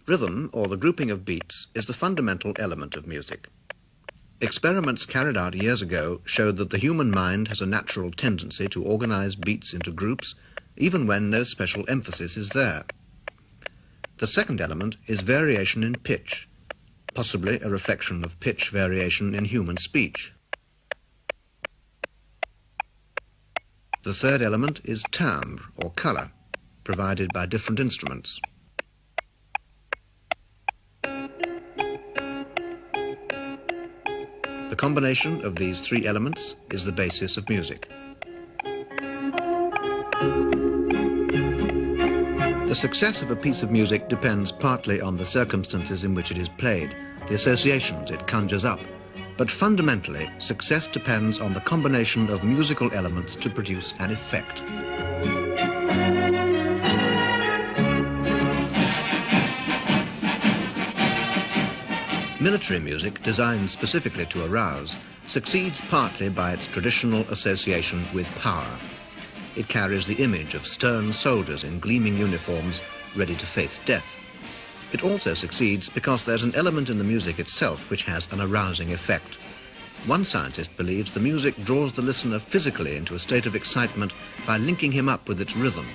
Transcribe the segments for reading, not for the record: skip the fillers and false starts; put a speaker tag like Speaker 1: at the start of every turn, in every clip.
Speaker 1: Rhythm, or the grouping of beats, is the fundamental element of music. Experiments carried out years ago showed that the human mind has a natural tendency to organize beats into groups, even when no special emphasis is there. The second element is variation in pitch, possibly a reflection of pitch variation in human speech. The third element is timbre, or color, provided by different instruments. The combination of these three elements is the basis of music. The success of a piece of music depends partly on the circumstances in which it is played, the associations it conjures up, but fundamentally, success depends on the combination of musical elements to produce an effect. Military music, designed specifically to arouse, succeeds partly by its traditional association with power. It carries the image of stern soldiers in gleaming uniforms ready to face death. It also succeeds because there's an element in the music itself which has an arousing effect. One scientist believes the music draws the listener physically into a state of excitement by linking him up with its rhythm.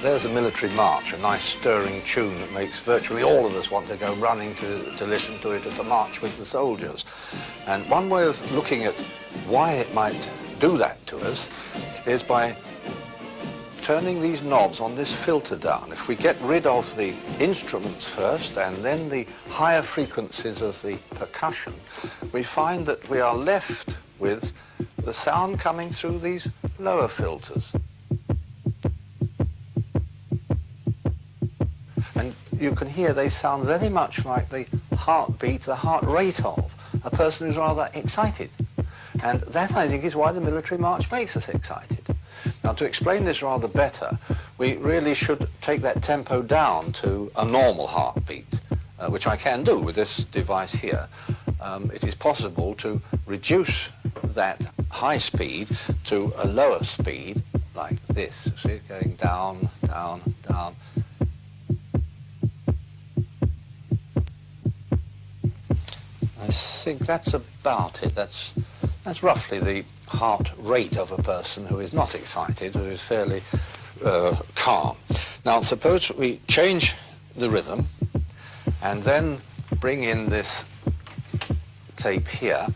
Speaker 2: There's a military march, a nice stirring tune that makes virtually all of us want to go running to listen to it at the march with the soldiers. And one way of looking at why it might do that to us is by turning these knobs on this filter down. If we get rid of the instruments first and then the higher frequencies of the percussion, we find that we are left with the sound coming through these lower filters. And you can hear they sound very much like the heartbeat, the heart rate of a person who's rather excited. And that, I think, is why the military march makes us excited. Now, to explain this rather better, we really should take that tempo down to a normal heartbeat, which I can do with this device here. It is possible to reduce that high speed to a lower speed, like this. See it going down, down, down. I think that's about it. That's roughly the heart rate of a person who is not excited, who is fairly calm. Now, suppose we change the rhythm and then bring in this tape here,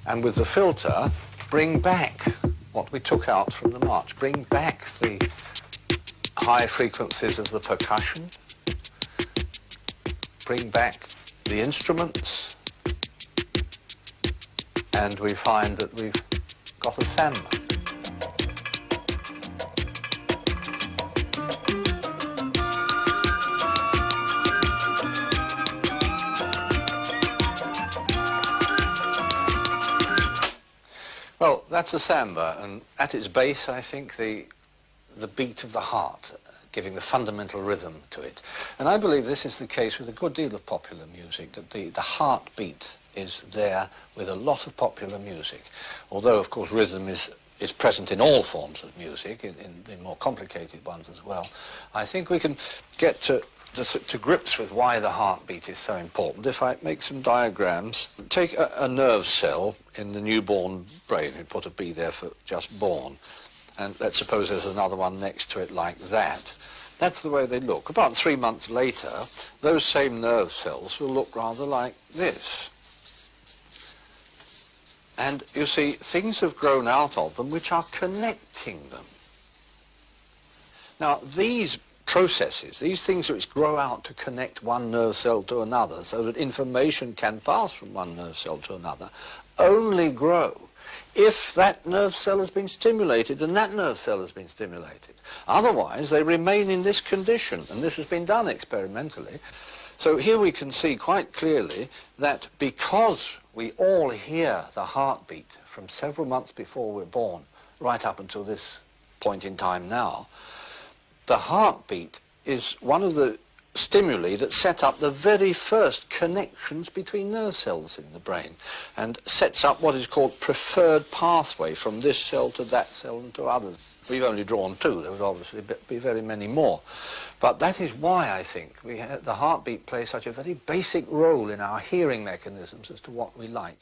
Speaker 2: and with the filter, bring back what we took out from the march. Bring back the high frequencies of the percussion. Bring back the instruments. And we find that we've got a samba. Well, that's a samba, and at its base, I think, the beat of the heart, giving the fundamental rhythm to it. And I believe this is the case with a good deal of popular music, that the heartbeat is there with a lot of popular music. Although, of course, rhythm is present in all forms of music, in more complicated ones as well. I think we can get to grips with why the heartbeat is so important. If I make some diagrams, take a nerve cell in the newborn brain. We put a B there for just born. And let's suppose there's another one next to it like that. That's the way they look. About 3 months later, those same nerve cells will look rather like this. And you see, things have grown out of them which are connecting them. Now, these processes, these things which grow out to connect one nerve cell to another so that information can pass from one nerve cell to another, only grow if that nerve cell has been stimulated and that nerve cell has been stimulated. Otherwise, they remain in this condition, and this has been done experimentally. So here we can see quite clearly that because we all hear the heartbeat from several months before we're born, right up until this point in time now, the heartbeat is one of the stimuli that set up the very first connections between nerve cells in the brain and sets up what is called preferred pathway from this cell to that cell and to others. We've only drawn two. There would obviously be very many more. But that is why I think the heartbeat plays such a very basic role in our hearing mechanisms as to what we like.